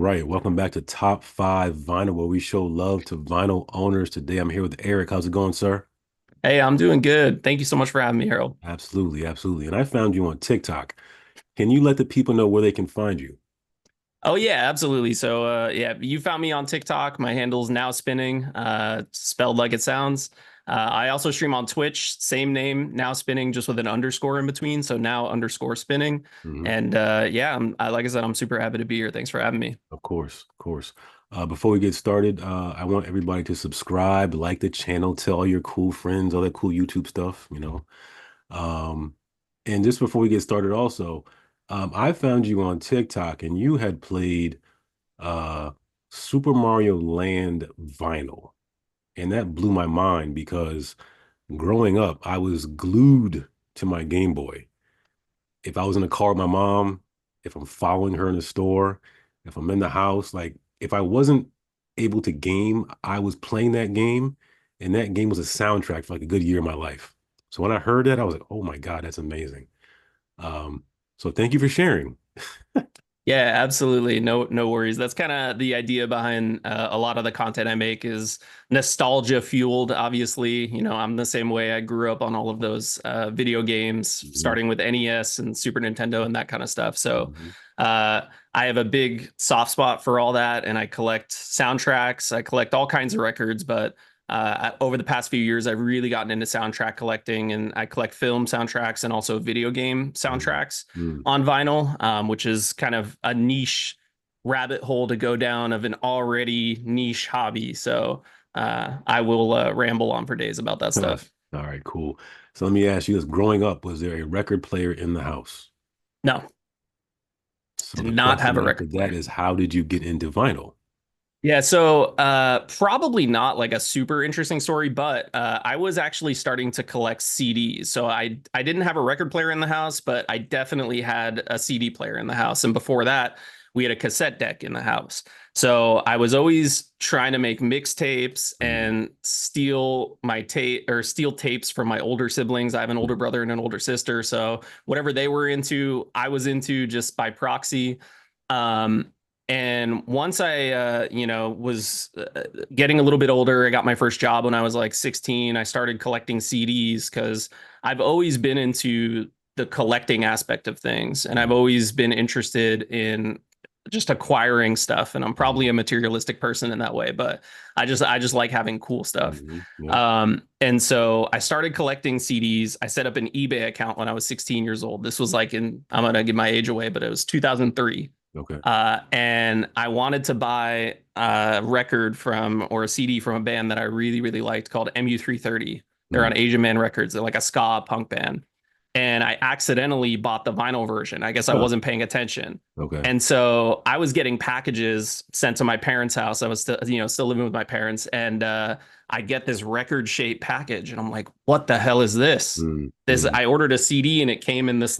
right, welcome back to Top 5 Vinyl, where we show love to vinyl owners. Today I'm here with Eric. How's it going, sir? Hey, I'm doing good. Thank you so much for having me, Harold. Absolutely, absolutely. And I found you on TikTok. Can you let the people know where they can find you? Oh yeah, absolutely. So yeah, you found me on TikTok. My handle's NowSpinning, spelled like it sounds. I also stream on Twitch, same name, NowSpinning, just with an underscore in between. So now underscore spinning. Hmm. And yeah, like I said, I'm super happy to be here. Thanks for having me. Of course, of course. Before we get started, I want everybody to subscribe, like the channel, tell all your cool friends, all that cool YouTube stuff. Um, and just before we get started, also, I found you on TikTok and you had played uh Super Mario Land vinyl. And that blew my mind because growing up, I was glued to my Game Boy. If I was in a car with my mom, if I'm following her in the store, if I'm in the house, like if I wasn't able to game, I was playing that game, and that game was a soundtrack for like a good year of my life. So when I heard that, I was like, oh my God, that's amazing. Um, so thank you for sharing. Yeah, absolutely. No worries. That's kind of the idea behind a lot of the content I make is nostalgia fueled. Obviously, I'm the same way. I grew up on all of those video games, Mhm, starting with NES and Super Nintendo and that kind of stuff. So, mhm, uh, I have a big soft spot for all that, and I collect soundtracks. I collect all kinds of records, but over the past few years, I've really gotten into soundtrack collecting, and I collect film soundtracks and also video game mhm, soundtracks mhm. on vinyl, which is kind of a niche rabbit hole to go down of an already niche hobby. So I will ramble on for days about that All stuff. right, cool. So let me ask you this. Growing up, was there a record player in the house? No, So did the not have question a after record that player. is, how did you get into vinyl? Yeah, so probably not like a super interesting story, but I was actually starting to collect CDs. So I didn't have a record player in the house, but I definitely had a CD player in the house. And before that, we had a cassette deck in the house. So I was always trying to make mixtapes Mhm. and steal my tape or steal tapes from my older siblings. I have an older brother and an older sister, so whatever they were into, I was into just by proxy. Um, and once I, was getting a little bit older, I got my first job when I was like 16. I started collecting CDs because I've always been into the collecting aspect of things, and I've Mhm. always been interested in just acquiring stuff. And I'm Mhm. probably a materialistic person in that way, but I just like having cool stuff. Mhm. Yep. And so I started collecting CDs. I set up an eBay account when I was 16 years old. This was like I'm gonna give my age away, but it was 2003. Okay. And I wanted to buy a record from or a CD from a band that I really, really liked called MU330. They're on Mm. Asian Man Records. They're like a ska punk band. And I accidentally bought the vinyl version. I guess I Huh. wasn't paying attention. Okay. And so I was getting packages sent to my parents' house. I was still, still living with my parents. And I get this record shaped package. And I'm like, what the hell is this? Mm. This Mm. I ordered a CD and it came in this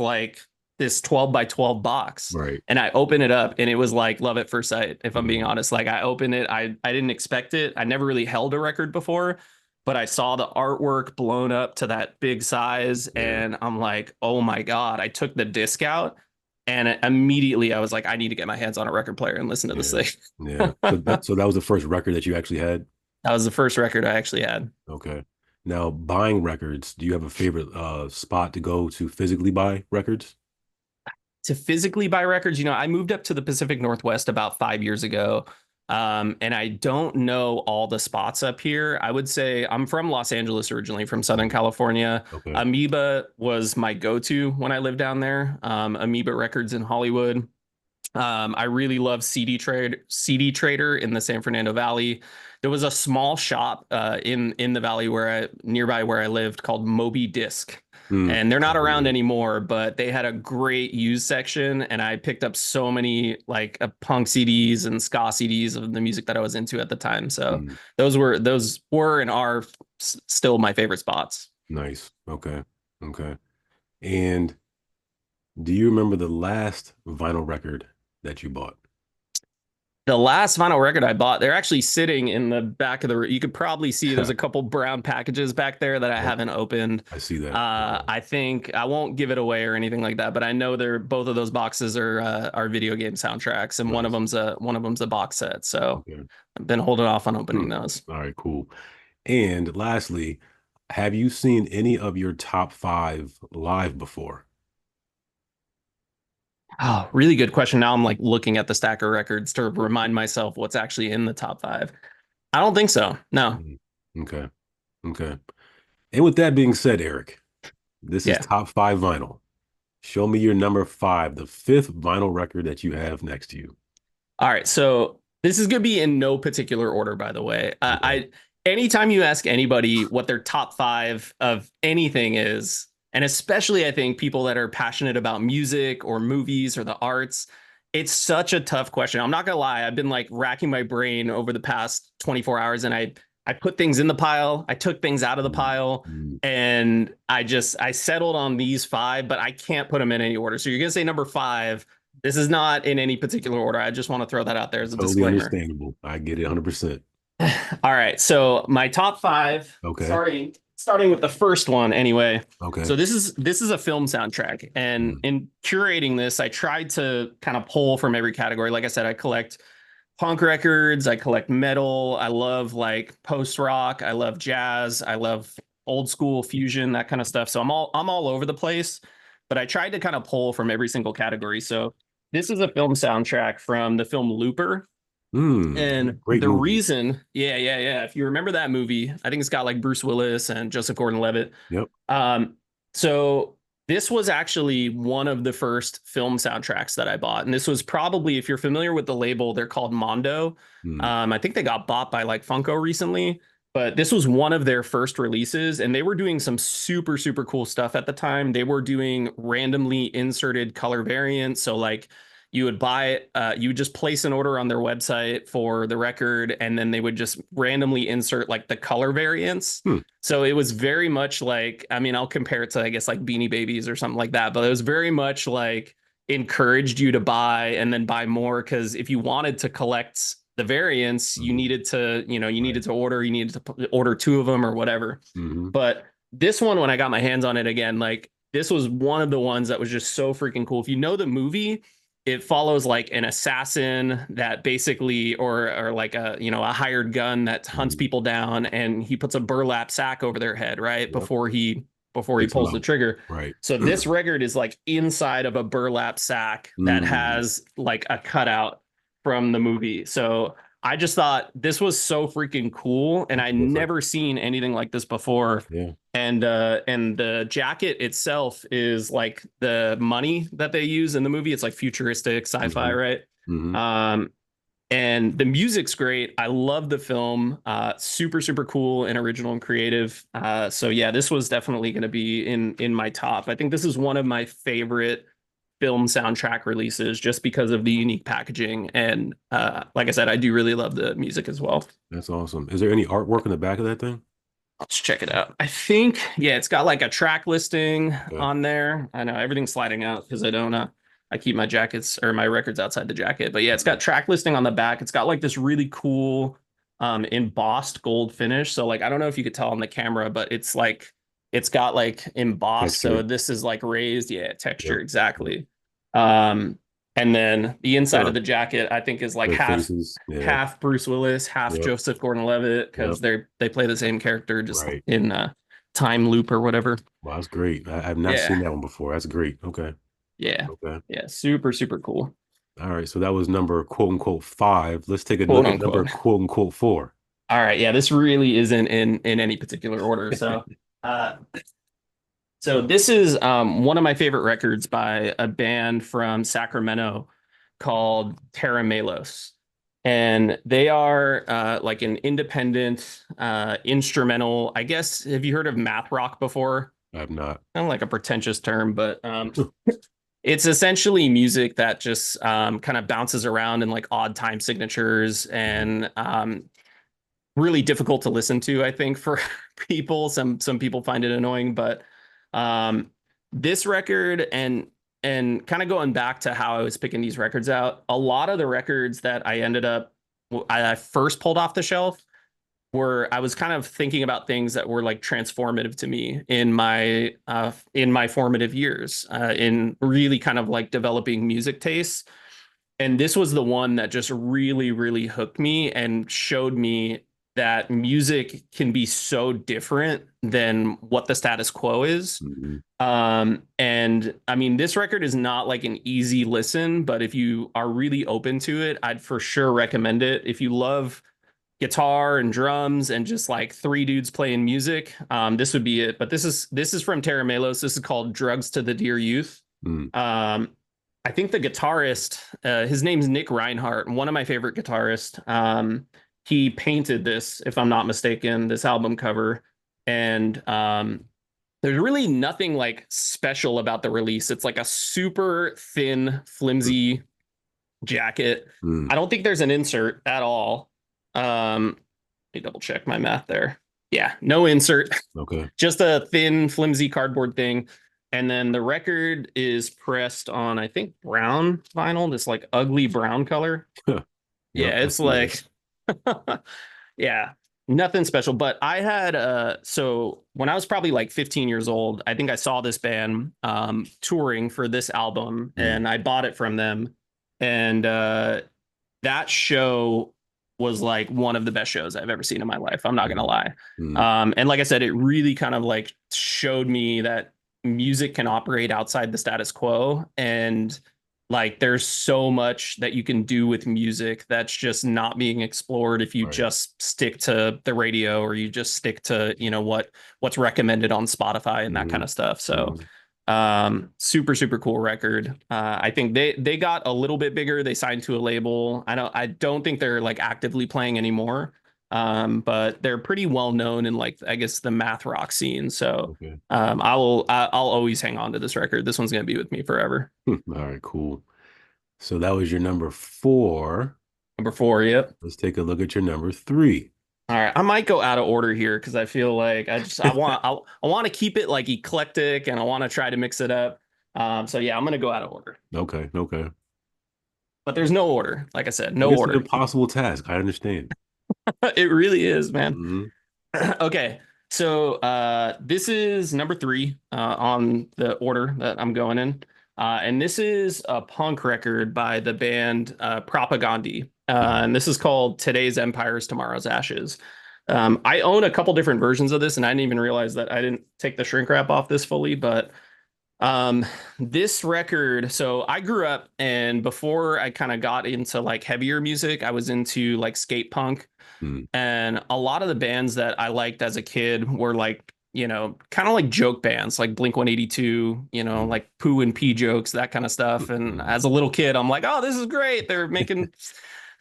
12 by 12 box. Right. And I open it up and it was like love at first sight, if I'm being Mm. honest. Like I opened it, I didn't expect it. I never really held a record before, but I saw the artwork blown up to that big size Yeah. and I'm like, oh my God. I took the disc out and immediately I was like, I need to get my hands on a record player and listen to this Yeah. thing. Yeah. So that was the first record that you actually had? That was the first record I actually had. Okay. Now, buying records, do you have a favorite spot to go to physically buy records? To physically buy records, I moved up to the Pacific Northwest about 5 years ago. And I don't know all the spots up here. I would say I'm from Los Angeles originally, from Southern Mm. California. Okay. Amoeba was my go-to when I lived down there. Amoeba Records in Hollywood. I really love CD Trader in the San Fernando Valley. There was a small shop in the valley nearby where I lived called Moby Disc, Mm. and they're not I've heard of around that. anymore. But they had a great used section, and I picked up so many like punk CDs and ska CDs of the music that I was into at the time. So Mm. those were and are still my favorite spots. Nice. Okay. Okay. And do you remember the last vinyl record that you bought? The last vinyl record I bought, they're actually sitting in the back of the. You could probably see there's a couple brown packages back there that I Yep, haven't opened. I see that. Okay. I think I won't give it away or anything like that, but I know they're both of those boxes are video game soundtracks, and Nice. one of them's a box set. So Okay. I've been holding off on Hmm. opening those. All right, cool. And lastly, have you seen any of your top five live before? Oh, really good question. Now I'm like looking at the stack of records to remind myself what's actually in the top five. I don't think so. No. Mhm. Okay. Okay. And with that being said, Eric, this is Yeah. top five vinyl. Show me your number five, the fifth vinyl record that you have next to you. All right, so this is gonna be in no particular order, by the way. Okay. Anytime you ask anybody what their top five of anything is, and especially I think people that are passionate about music or movies or the arts, it's such a tough question. I'm not gonna lie, I've been like racking my brain over the past 24 hours, and I put things in the pile, I took things out of the Mm, pile, mm. and I settled on these five, but I can't put them in any order. So you're gonna say number five. This is not in any particular order. I just want to throw that out there as a Totally disclaimer. understandable. I get it 100%. All right. So my top five, Okay. starting with the first one anyway. Okay. So this is a film soundtrack. And Mm, in curating this, I tried to kind of pull from every category. Like I said, I collect punk records, I collect metal, I love like post rock, I love jazz, I love old school fusion, that kind of stuff. So I'm all over the place, but I tried to kind of pull from every single category. So this is a film soundtrack from the film Looper. And great the movie. reason, yeah. If you remember that movie, I think it's got like Bruce Willis and Joseph Gordon-Levitt. Yep. Um, so this was actually one of the first film soundtracks that I bought, and this was probably, if you're familiar with the label, they're called Mondo. Mm, I think they got bought by like Funko recently, but this was one of their first releases, and they were doing some super super cool stuff at the time. They were doing randomly inserted color variants, so like you would buy it, you would just place an order on their website for the record, and then they would just randomly insert like the color variants. hmm. So it was very much like, I mean, I'll compare it to, I guess, like Beanie Babies or something like that, but it was very much like encouraged you to buy and then buy more, because if you wanted to collect the variants, you Mhm. needed to, you Right. needed to order, you needed to order two of them or whatever. Hmm. But this one, when I got my hands on it again, like this was one of the ones that was just so freaking cool. If you know the movie, it follows like an assassin that basically, or like a hired gun that hunts Hmm. people down, and he puts a burlap sack over their head right Yep. before he Takes them pulls the out. trigger. Right. So this record is like inside of a burlap sack that Mm, has like a cutout from the movie. So I just thought this was so freaking cool, and that's I different. never seen anything like this before. Yeah. And the jacket itself is like the money that they use in the movie. It's like futuristic sci-fi, Hmm. right? Hmm. Um, and the music's great. I love the film. Super super cool and original and creative. So yeah, this was definitely going to be in my top. I think this is one of my favorite film soundtrack releases, just because of the unique packaging, and like I said, I do really love the music as well. That's awesome. Is there any artwork in the back of that thing? Let's check it out. I think, yeah, it's got like a track listing Okay. on there. I know everything's sliding out because I don't I keep my jackets or my records outside the jacket. But yeah, it's got track listing on the back. It's got like this really cool embossed gold finish. So like I don't know if you could tell on the camera, but it's got like embossed. So Texture. this is like raised, yeah, Yep. texture Yep. exactly. Um and then the inside Huh. of the jacket, I think, is like Their half faces. Yeah. half Bruce Willis, half Yep. Joseph Gordon-Levitt, Yep. because they play the same character just Right. in time loop or whatever. Wow, that's great. I've not seen Yeah, that one before. That's great. Okay. yeah, Okay. yeah. Super, super cool. All right. So that was number quote unquote five. Let's take a Quote look at number unquote. quote unquote four. All right, yeah. This really isn't in any particular order. Uh, so this is one of my favorite records by a band from Sacramento called Terra Melos. And they are like an independent instrumental. I guess, have you heard of math rock before? I have not. Kind of like a pretentious term, but it's essentially music that just kind of bounces around in like odd time signatures, Mhm. and really difficult to listen to, I think, for people. Some people find it annoying, but um, this record, and kind of going back to how I was picking these records out, a lot of the records that I ended up, I first pulled off the shelf were I was kind of thinking about things that were like transformative to me in my formative years, in really kind of like developing music tastes. And this was the one that just really, really hooked me and showed me that music can be so different than what the status quo is. Hmm. And I mean, this record is not like an easy listen, but if you are really open to it, I'd for sure recommend it. If you love guitar and drums and just like three dudes playing music, this would be it. But this is from Terra Melos. This is called Drugs to the Dear Youth. Mm. Um, I think the guitarist, his name's Nick Reinhardt, one of my favorite guitarists. He painted this, if I'm not mistaken, this album cover. And there's really nothing like special about the release. It's like a super thin, flimsy jacket. Mm. I don't think there's an insert at all. Let me double check my math there. Yeah, no insert, Okay. just a thin, flimsy cardboard thing. And then the record is pressed on, I think, brown vinyl, this like ugly brown color. Yep, Yeah, I it's see that. like, yeah, nothing special. But I had, so when I was probably like 15 years old, I think I saw this band touring for this album Mm. and I bought it from them. And that show was like one of the best shows I've ever seen in my life. I'm not gonna Mm. lie. Mm. And like I said, it really kind of like showed me that music can operate outside the status quo, and like there's so much that you can do with music that's just not being explored if you Right. just stick to the radio or you just stick to, what's recommended on Spotify and that Hmm. kind of stuff. So Hmm. super super cool record. I think they got a little bit bigger. They signed to a label. I don't think they're like actively playing anymore, but they're pretty well known in like I guess the math rock scene. So Okay. I'll always hang on to this record. This one's gonna be with me forever. All right, cool. So that was your number four. Number four, yep. Let's take a look at your number three. All right, I might go out of order here because I feel like I want to keep it like eclectic and I want to try to mix it up. So yeah, I'm gonna go out of order. Okay, okay. But there's no order. Like I said, I no guess it's an order. impossible task. I understand. It really is, man. Hmm. Okay. So this is number three on the order that I'm going in. And this is a punk record by the band Propagandhi. Hmm. And this is called Today's Empires, Tomorrow's Ashes. I own a couple different versions of this, and I didn't even realize that I didn't take the shrink wrap off this fully, but um, this record, so I grew up and before I kind of got into like heavier music, I was into like skate punk. Hmm. And a lot of the bands that I liked as a kid were like, kind of like joke bands like Blink 182, Hmm. like poo and pee jokes, that kind of stuff. And Hmm. as a little kid, I'm like, oh, this is great. They're making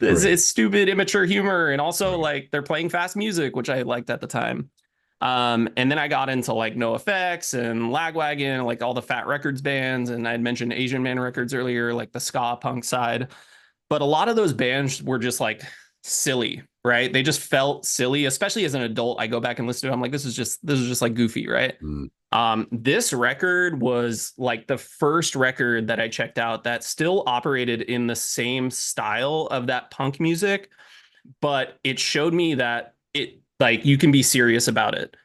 Right. it's stupid, immature humor. And also Right. like they're playing fast music, which I liked at the time. And then I got into like No Effects and Lagwagon, like all the Fat Records bands. And I had mentioned Asian Man Records earlier, like the ska punk side. But a lot of those bands were just like silly, right? They just felt silly, especially as an adult. I go back and listen to it. I'm like, this is just like goofy, right? Hmm. This record was like the first record that I checked out that still operated in the same style of that punk music, but it showed me that it like you can be serious about it.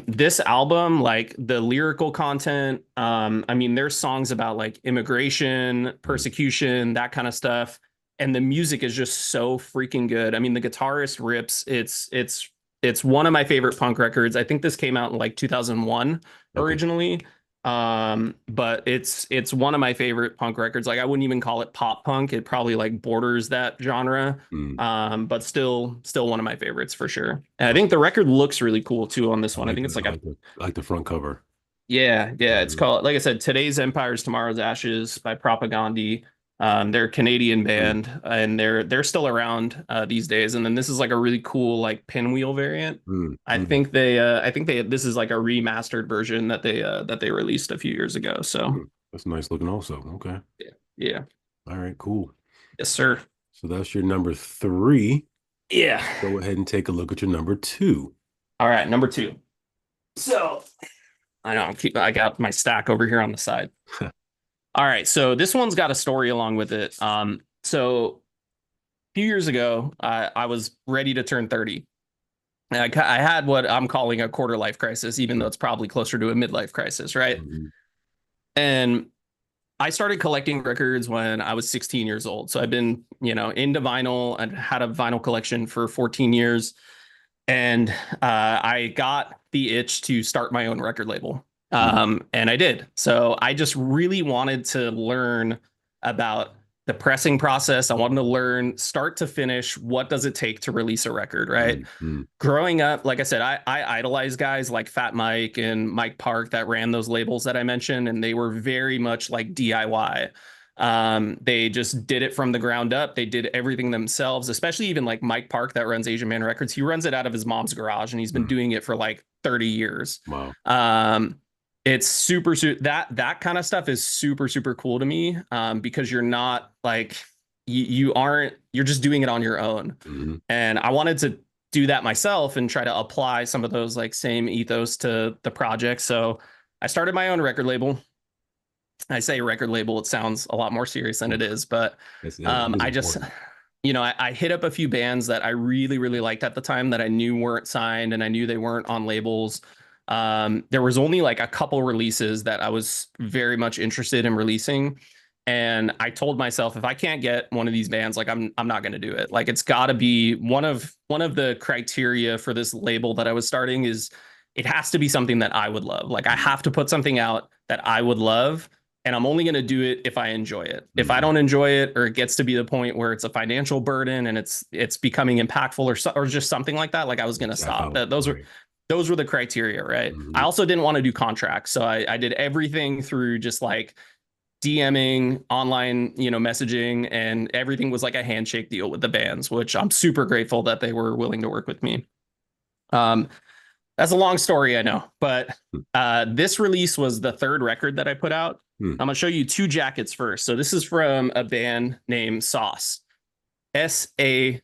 This album, like the lyrical content, I mean, there's songs about like immigration, Hmm. persecution, that kind of stuff, and the music is just so freaking good. I mean, the guitarist rips. It's one of my favorite punk records. I think this came out in like 2001 Okay. originally. But it's one of my favorite punk records. Like I wouldn't even call it pop punk. It probably like borders that genre. Hmm. But still one of my favorites for sure. And I think the record looks really cool too on this I one. I like think that. it's like a I like the front cover. yeah. It's Hmm. called, like I said, Today's Empires, Tomorrow's Ashes by Propagandhi. They're a Canadian Hmm. band and they're still around these days. And then this is like a really cool like pinwheel variant. Hmm. I Hmm. think they this is like a remastered version that they released a few years ago. So Hmm. That's nice looking also. Okay. yeah, yeah, All right, cool. yes, sir. So that's your number three. Yeah. Go ahead and take a look at your number two. All right, number two. So I know I got my stack over here on the side. All right, so this one's got a story along with it. So a few years ago, I was ready to turn 30. And I had what I'm calling a quarter life crisis, even though it's probably closer to a midlife crisis, right? Mm-hmm. And I started collecting records when I was 16 years old. So I've been, into vinyl and had a vinyl collection for 14 years. And I got the itch to start my own record label. And I did. So I just really wanted to learn about the pressing process. I wanted to learn start to finish, what does it take to release a record, right? Mm-hmm. Growing up, like I said, I idolize guys like Fat Mike and Mike Park that ran those labels that I mentioned, and they were very much like DIY. They just did it from the ground up. They did everything themselves, especially even like Mike Park that runs Asian Man Records. He runs it out of his mom's garage, and he's been doing it for like 30 years. Wow. It's that kind of stuff is super cool to me, because you're not like you aren't you're just doing it on your own. Mm-hmm. And I wanted to do that myself and try to apply some of those like same ethos to the project. So I started my own record label. I say record label, it sounds a lot more serious than it is, but That is I just, important. I hit up a few bands that I really liked at the time that I knew weren't signed and I knew they weren't on labels. There was only like a couple releases that I was very much interested in releasing. And I told myself, if I can't get one of these bands, like I'm not going to do it. Like it's got to be one of the criteria for this label that I was starting is it has to be something that I would love. Like I have to put something out that I would love, and I'm only going to do it if I enjoy it. If I Mm-hmm. don't enjoy it, or it gets to be the point where it's a financial burden and it's becoming impactful, or just something like that, like I was going to Tap stop. out. Right. Those were the criteria, right? I Mm-hmm. also didn't want to do contracts, so I did everything through just like DMing, online, messaging, and everything was like a handshake deal with the bands, which I'm super grateful that they were willing to work with me. Um, that's a long story, I know, but this release was the third record that I put out. Mm-hmm. I'm gonna show you two jackets first. So this is from a band named Sauce, SAWCE.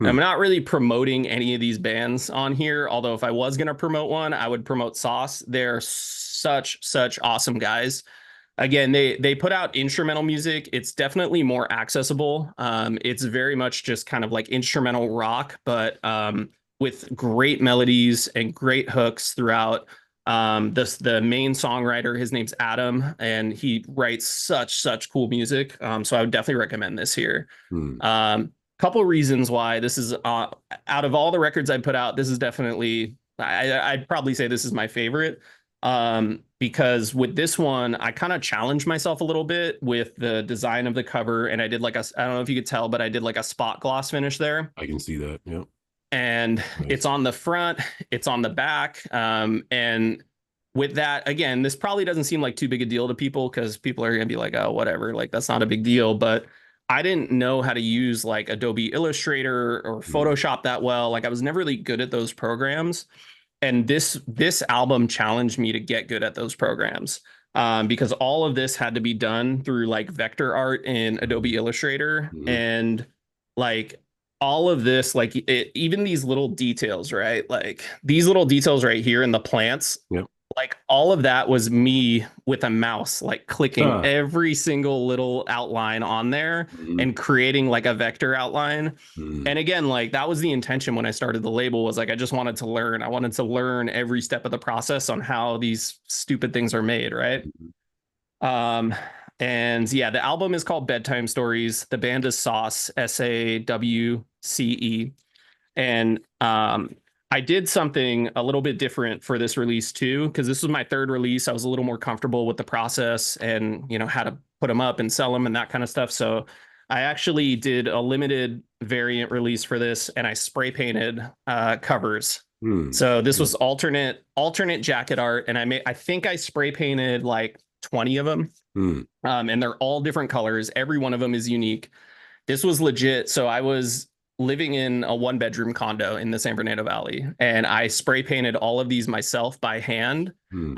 I'm not really promoting any of these bands on here, although if I was gonna promote one, I would promote Sauce. They're such awesome guys. Again, they put out instrumental music. It's definitely more accessible. It's very much just kind of like instrumental rock, but with great melodies and great hooks throughout. The main songwriter, his name's Adam, and he writes such cool music. So I would definitely recommend this here. Mm-hmm. Couple reasons why this is out of all the records I put out, this is definitely I'd probably say this is my favorite. Because with this one, I kind of challenged myself a little bit with the design of the cover, and I did like I don't know if you could tell, but I did like a spot gloss finish there. I can see that. Yeah. And it's Nice. on the front, it's on the back. And with that, again, this probably doesn't seem like too big a deal to people because people are gonna be like, oh, whatever, like that's not a big deal. But I didn't know how to use like Adobe Illustrator or Mm-hmm. Photoshop that well. Like I was never really good at those programs, and this album challenged me to get good at those programs, because all of this had to be done through like vector art in Adobe Illustrator. Mm-hmm. And like all of this, like even these little details, right? Like these little details right here in the plants, Yep. like all of that was me with a mouse, like clicking Ah. every single little outline on there Mm-hmm. and creating like a vector outline. Mm-hmm. And again, like that was the intention when I started the label, was like I just wanted to learn. I wanted to learn every step of the process on how these stupid things are made, right? Um, and yeah, the album is called Bedtime Stories. The band is Sauce, SAWCE. And I did something a little bit different for this release too, because this was my third release. I was a little more comfortable with the process and how to put them up and sell them and that kind of stuff. So I actually did a limited variant release for this, and I spray painted covers. Mm-hmm. So this Yep. was alternate jacket art, and I think I spray painted like 20 of them. Mm-hmm. And they're all different colors. Every one of them is unique. This was legit. So I was living in a 1-bedroom condo in the San Bernardino Valley, and I spray painted all of these myself by hand. Mm-hmm.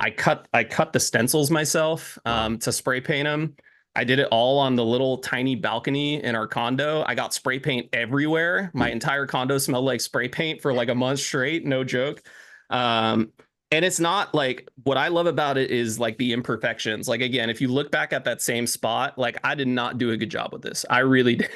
I cut the stencils myself Wow. to spray paint them. I did it all on the little tiny balcony in our condo. I got spray paint everywhere. My entire condo smelled like spray paint for like a month straight, no joke. Um, and it's not like what I love about it is like the imperfections. Like again, if you look back at that same spot, like I did not do a good job with this. I really did.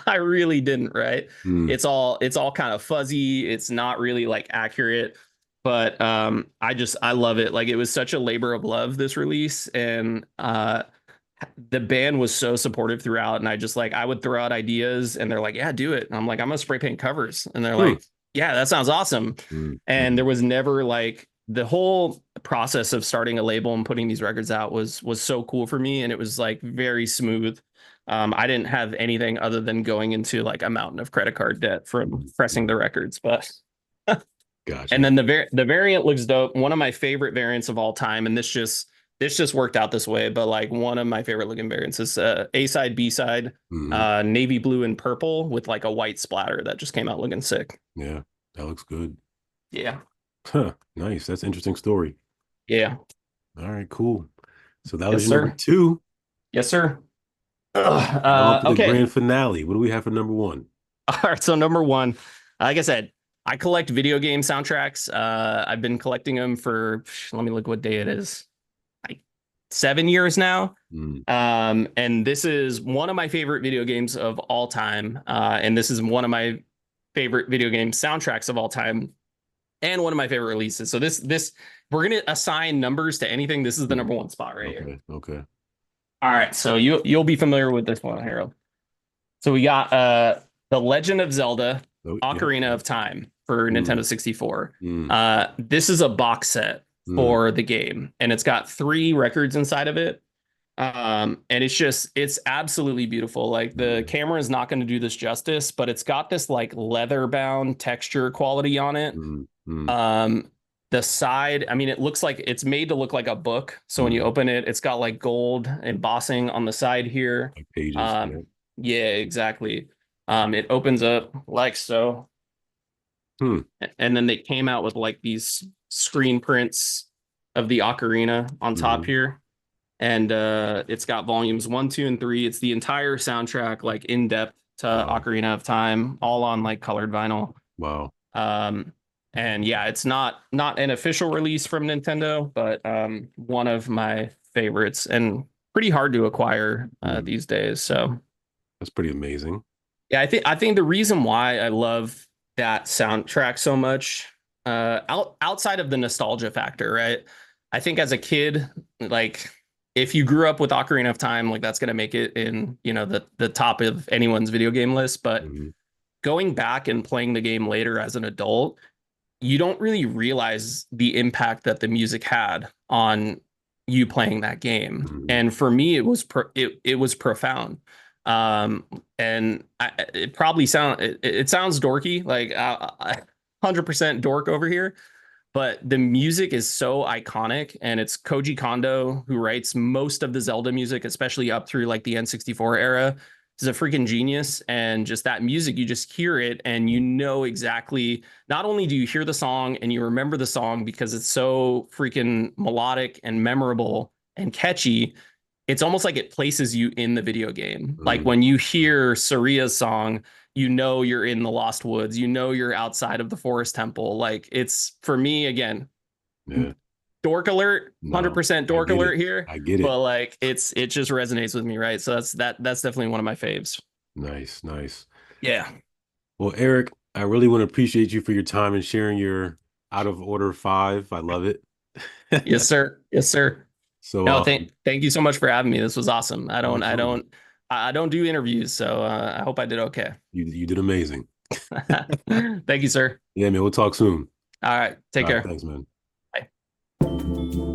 I really didn't, right? Mm, It's all kind of fuzzy. It's not really like accurate, but I love it. Like it was such a labor of love this release, and the band was so supportive throughout. And I just like I would throw out ideas and they're like, yeah, do it. And I'm like, I'm gonna spray paint covers. And they're mm, like, yeah, that sounds awesome. And mm, there was never like the whole process of starting a label and putting these records out was so cool for me. And it was like very smooth. I didn't have anything other than going into like a mountain of credit card debt from pressing the records, but and gotcha. then the variant looks dope. One of my favorite variants of all time, and this just worked out this way, but like one of my favorite looking variants is A side, B side, Hmm. navy blue and purple with like a white splatter that just came out looking sick. Yeah, that looks good. Yeah. Huh, nice. That's an interesting story. Yeah. All right, cool. So that was Yes, your number sir. two. Yes, sir. Now on to the Okay. grand finale. What do we have for number one? All right. So number one, like I said, I collect video game soundtracks. I've been collecting them for let me look what day it is. Like 7 years now. Mm, And this is one of my favorite video games of all time. And this is one of my favorite video game soundtracks of all time, and one of my favorite releases. So this we're gonna assign numbers to anything. This is the mm. number one spot right here. Okay, okay. All right, so you'll be familiar with this one, Harold. So we got The Legend of Zelda Oh, yep, Ocarina yep. of Time for Mm, Nintendo 64. mm, This is a box set mm, for the game, and it's got 3 records inside of it. And it's absolutely beautiful. Like the mm, camera is not going to do this justice, but it's got this like leather bound texture quality on it. mm, mm, Um, the side, I mean, it looks like it's made to look like a book. So when you mm. open it, it's got like gold embossing on the side here. Like pages. Um, Yeah. yeah, exactly. It opens up like so, Hmm. and then they came out with like these screen prints of the ocarina on top Hmm. here, and it's got volumes 1, 2, and 3. It's the entire soundtrack, like in depth to Wow. Ocarina of Time, all on like colored vinyl. Wow. Um, and yeah, it's not an official release from Nintendo, but one of my favorites and pretty hard to acquire Mm. these days. So That's pretty amazing. yeah, I think the reason why I love that soundtrack so much, outside of the nostalgia factor, right? I think as a kid, like if you grew up with Ocarina of Time, like that's gonna make it in, the top of anyone's video game list. But Hmm. going back and playing the game later as an adult, you don't really realize the impact that the music had on you playing that game. Hmm. And for me, it was profound. And it probably it sounds dorky, like 100% dork over here, but the music is so iconic, and it's Koji Kondo who writes most of the Zelda music, especially up through like the N64 era. He's a freaking genius, and just that music, you just hear it and you know exactly. Not only do you hear the song and you remember the song because it's so freaking melodic and memorable and catchy, it's almost like it places you in the video game. Like Mm. when you hear Saria's song, you know you're in the Lost Woods, you know you're outside of the Forest Temple. Like it's for me again, Yeah. dork alert, No, 100% I dork get it. alert here, I get it. but like it just resonates with me, right? So that's definitely one of my faves. Nice, nice. Yeah. Well, Eric, I really want to appreciate you for your time and sharing your out of order five. I love it. Yes, sir. Yes, sir. So, No, thank you so much for having me. This was awesome. I no don't I problem. don't I don't do interviews, so I hope I did okay. You did amazing. Thank you, sir. Yeah, man. We'll talk soon. All right, take All right, care. thanks, man. Bye.